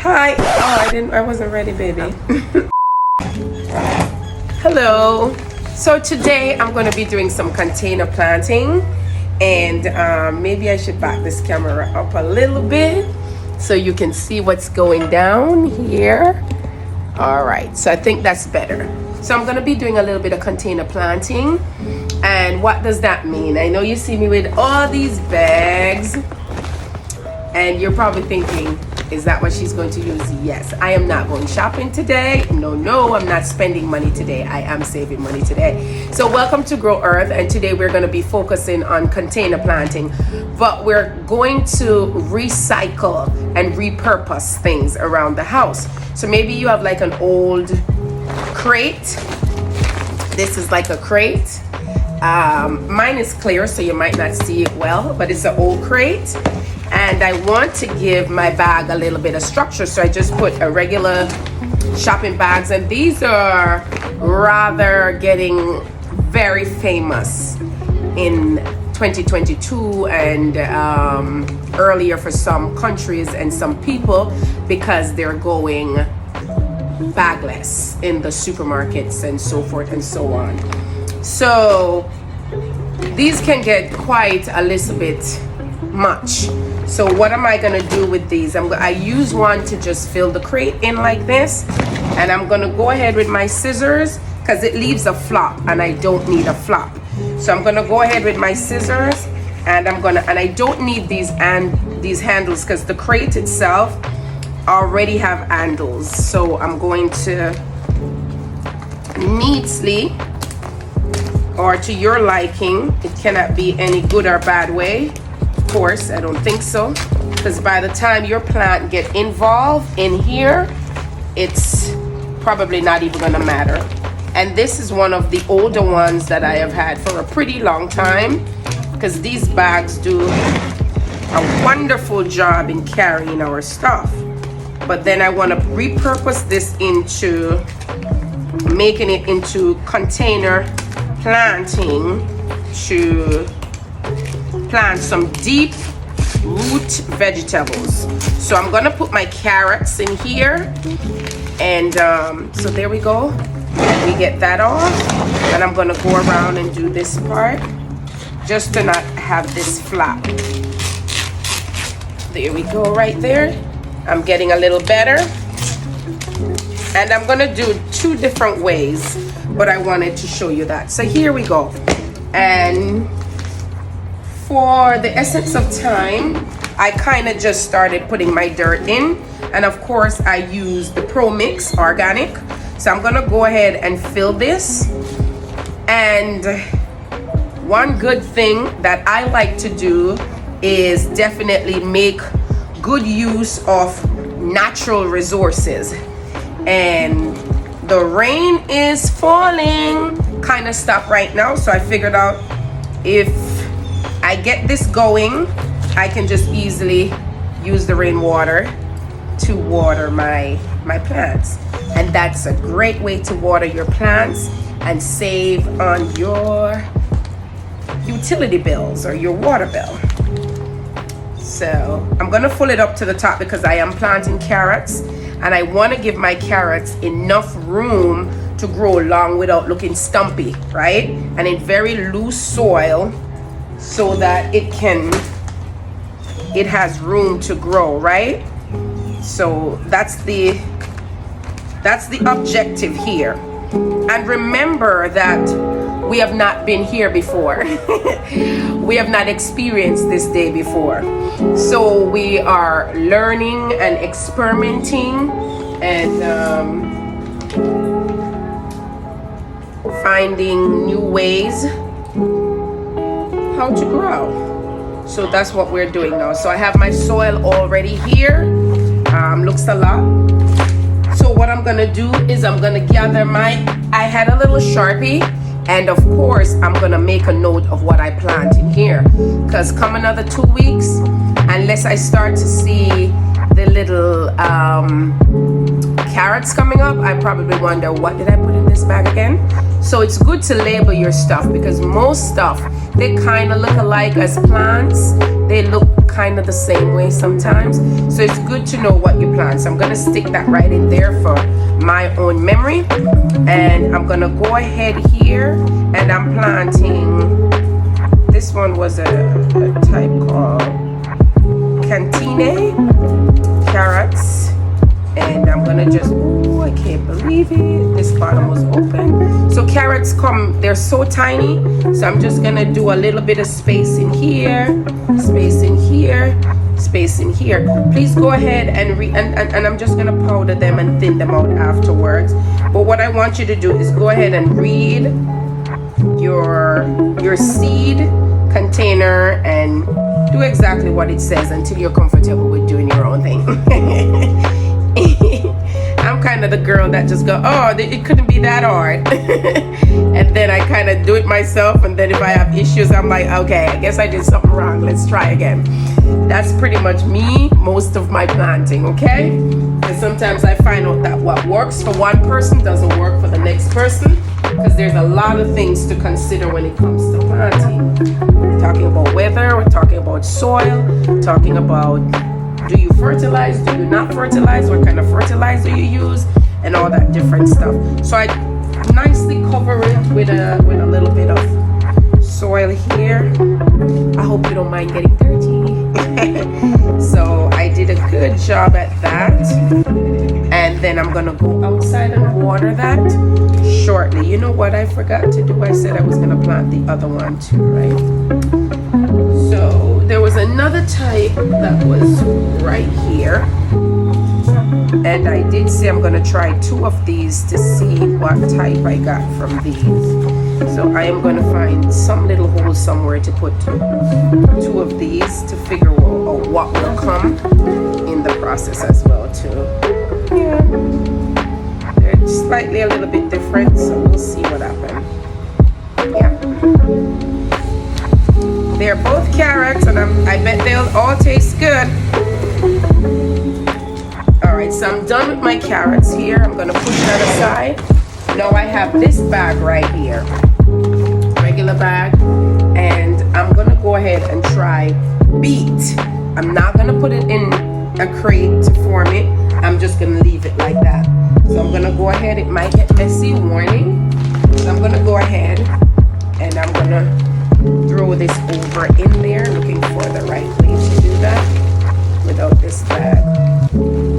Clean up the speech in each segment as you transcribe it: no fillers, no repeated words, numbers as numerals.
Hi. Oh, I wasn't ready, baby. Hello. So today I'm going to be doing some container planting, and maybe I should back this camera up a little bit so you can see what's going down here. All right, so I think that's better. So I'm going to be doing a little bit of container planting. And what does that mean? I know you see me with all these bags, and you're probably thinking, is that what she's going to use? Yes. I am not going shopping today. No, I'm not spending money today. I am saving money today. So welcome to Grow Earth, and today we're going to be focusing on container planting, but we're going to recycle and repurpose things around the house. So maybe you have like an old crate. This is like a crate. Mine is clear, so you might not see it well, but it's an old crate. And I want to give my bag a little bit of structure, so I just put a regular shopping bags, and these are rather getting very famous in 2022 and earlier for some countries and some people, because they're going bagless in the supermarkets and so forth and so on. So these can get quite a little bit much. So what am I gonna do with these? I use one to just fill the crate in like this, and I'm gonna go ahead with my scissors because it leaves a flop and I don't need a flop. So I'm gonna go ahead with my scissors, and I don't need these handles because the crate itself already have handles. So I'm going to neatly, or to your liking, it cannot be any good or bad way. Of course, I don't think so, because by the time your plant get involved in here, it's probably not even gonna matter. And this is one of the older ones that I have had for a pretty long time, because these bags do a wonderful job in carrying our stuff. But then I want to repurpose this into making it into container planting to plant some deep root vegetables. So I'm gonna put my carrots in here, and so there we go. And we get that off, and I'm gonna go around and do this part just to not have this flap. There we go, right there. I'm getting a little better, and I'm gonna do two different ways, but I wanted to show you that. So here we go. And for the essence of time, I kind of just started putting my dirt in, and of course I use the Pro Mix organic. So I'm gonna go ahead and fill this. And one good thing that I like to do is definitely make good use of natural resources. And the rain is falling, kind of stopped right now, so I figured out if I get this going, I can just easily use the rainwater to water my plants. And that's a great way to water your plants and save on your utility bills or your water bill. So I'm gonna fill it up to the top because I am planting carrots, and I want to give my carrots enough room to grow long without looking stumpy, right? And in very loose soil, so that it has room to grow, right? So that's the objective here. And remember that we have not been here before. We have not experienced this day before. So we are learning and experimenting and finding new ways how to grow. So that's what we're doing now. So I have my soil already here. Looks a lot. So what I'm gonna do is I'm gonna gather I had a little Sharpie, and of course I'm gonna make a note of what I plant in here, because come another 2 weeks, unless I start to see the little carrots coming up, I probably wonder, what did I put in this bag again? So it's good to label your stuff, because most stuff they kind of look alike as plants. They look kind of the same way sometimes. So it's good to know what you plant. So I'm going to stick that right in there for my own memory. And I'm going to go ahead here and I'm planting. This one was a type called Cantine carrots. And I'm gonna just, oh, I can't believe it. This bottom was open. So carrots come, they're so tiny. So I'm just gonna do a little bit of space in here, space in here, space in here. Please go ahead and and I'm just gonna powder them and thin them out afterwards. But what I want you to do is go ahead and read your seed container and do exactly what it says until you're comfortable with doing your own thing. I'm kind of the girl that just go, oh, it couldn't be that hard. And then I kind of do it myself. And then if I have issues, I'm like, okay, I guess I did something wrong. Let's try again. That's pretty much me most of my planting, okay? Because sometimes I find out that what works for one person doesn't work for the next person. Because there's a lot of things to consider when it comes to planting. We're talking about weather, we're talking about soil, talking about do you fertilize, do you not fertilize, what kind of fertilizer you use, and all that different stuff. So I nicely cover it with a little bit of soil here. I hope you don't mind getting dirty. So I did a good job at that. And then I'm gonna go outside and water that shortly. You know what I forgot to do? I said I was gonna plant the other one too, right? So there was another type that was right here. And I did say I'm gonna try 2 of these to see what type I got from these. So I am gonna find some little hole somewhere to put 2 of these to figure out what will come in the process as well too. Yeah, they're slightly a little bit different, so we'll see what happens. Yeah, they're both carrots, and I bet they'll all taste good. All right, so I'm done with my carrots here. I'm gonna push that aside. Now I have this bag right here, regular bag, and I'm gonna go ahead and try beet. I'm not gonna put it in a crate to form it. I'm just gonna leave it like that. So I'm gonna go ahead, it might get messy, warning. So I'm gonna go ahead and I'm gonna throw this over in there, looking for the right way to do that without this bag.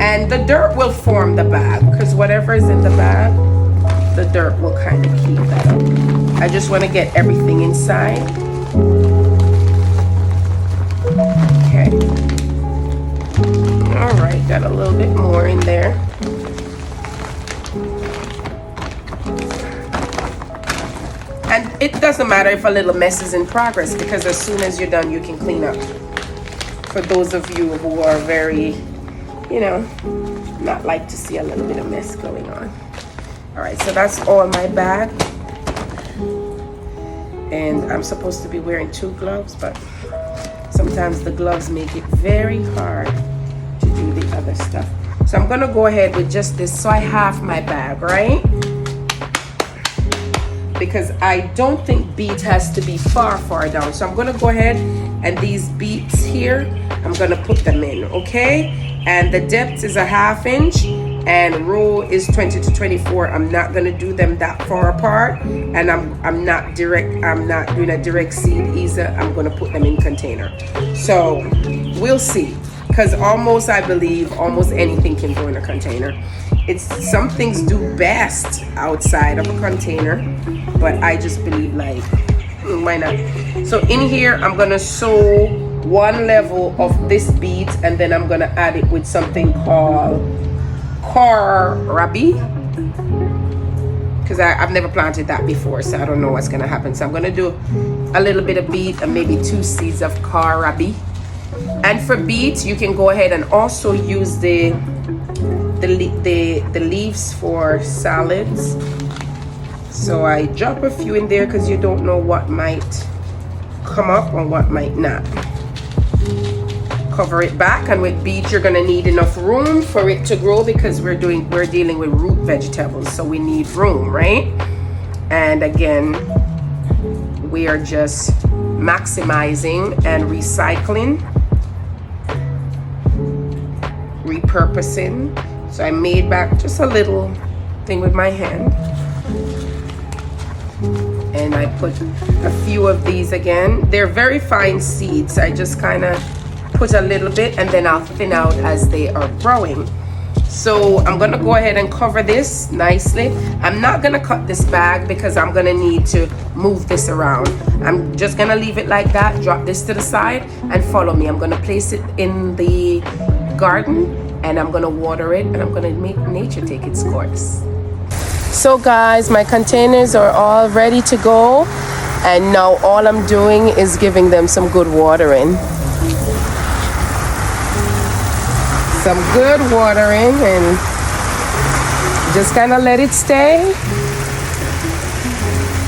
And the dirt will form the bag, because whatever is in the bag, the dirt will kind of keep that up. I just want to get everything inside. Okay. All right, got a little bit more in there. And it doesn't matter if a little mess is in progress, because as soon as you're done, you can clean up. For those of you who are very, you know, not like to see a little bit of mess going on. All right, so that's all my bag. And I'm supposed to be wearing 2 gloves, but sometimes the gloves make it very hard to do the other stuff. So I'm gonna go ahead with just this. So I have my bag, right? Because I don't think beet has to be far down. So I'm gonna go ahead and these beets here, I'm gonna put them in, okay? And the depth is a 1/2 inch and row is 20 to 24. I'm not gonna do them that far apart, and I'm not doing a direct seed either. I'm gonna put them in container. So we'll see. Because I believe almost anything can go in a container. Some things do best outside of a container, but I just believe like, why not? So in here, I'm gonna sow 1 level of this beet, and then I'm gonna add it with something called kohlrabi, because I've never planted that before, so I don't know what's gonna happen. So I'm gonna do a little bit of beet and maybe 2 seeds of kohlrabi. And for beet, you can go ahead and also use the leaves for salads. So I drop a few in there because you don't know what might come up or what might not. Cover it back, and with beet you're gonna need enough room for it to grow, because we're dealing with root vegetables, so we need room, right? And again, we are just maximizing and recycling, repurposing. So I made back just a little thing with my hand, and I put a few of these again. They're very fine seeds. I just kind of put a little bit, and then I'll thin out as they are growing. So I'm gonna go ahead and cover this nicely. I'm not gonna cut this bag because I'm gonna need to move this around. I'm just gonna leave it like that, drop this to the side, and follow me. I'm gonna place it in the garden, and I'm gonna water it, and I'm gonna make nature take its course. So guys, my containers are all ready to go, and now all I'm doing is giving them some good watering. Some good watering, and just kind of let it stay.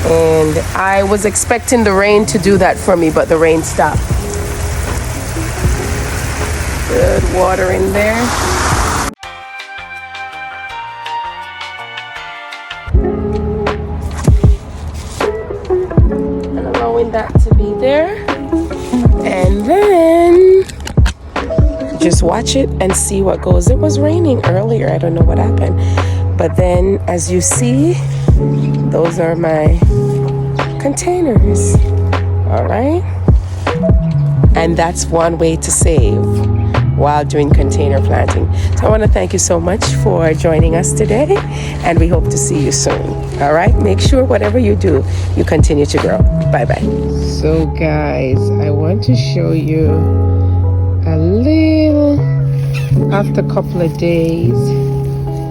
And I was expecting the rain to do that for me, but the rain stopped. Good watering there. And allowing that to be there. And then just watch it and see what goes. It was raining earlier. I don't know what happened. But then, as you see, those are my containers. All right? And that's one way to save while doing container planting. So I want to thank you so much for joining us today, and we hope to see you soon. All right? Make sure whatever you do, you continue to grow. Bye-bye. So guys, I want to show you a little, after a couple of days,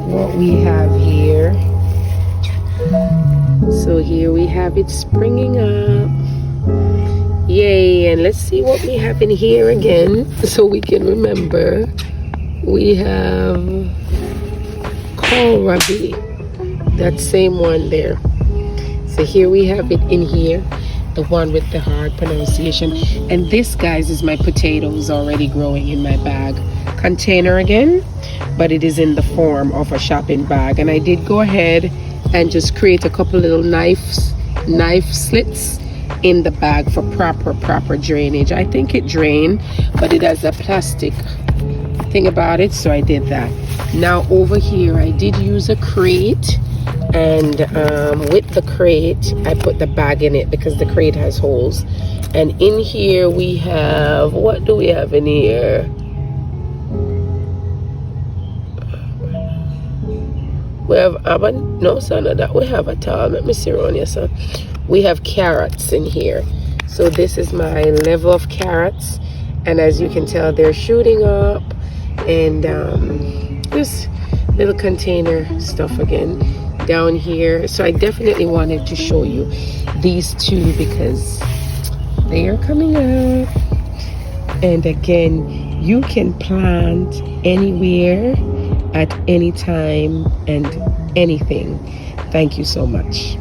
what we have here. So here we have it springing up. Yay. And let's see what we have in here again, so we can remember. We have kohlrabi, that same one there. So here we have it in here, the one with the hard pronunciation. And this, guys, is my potatoes already growing in my bag container again, but it is in the form of a shopping bag. And I did go ahead and just create a couple little knife slits in the bag for proper drainage. I think it drained, but it has a plastic thing about it, so I did that. Now over here I did use a crate, and with the crate I put the bag in it because the crate has holes. And in here we have, what do we have in here? We have no son of that. We have a towel. Let me see around here, son. We have carrots in here. So this is my level of carrots, and as you can tell, they're shooting up. And this little container stuff again down here. So I definitely wanted to show you these two because they are coming up. And again, you can plant anywhere at any time and anything. Thank you so much.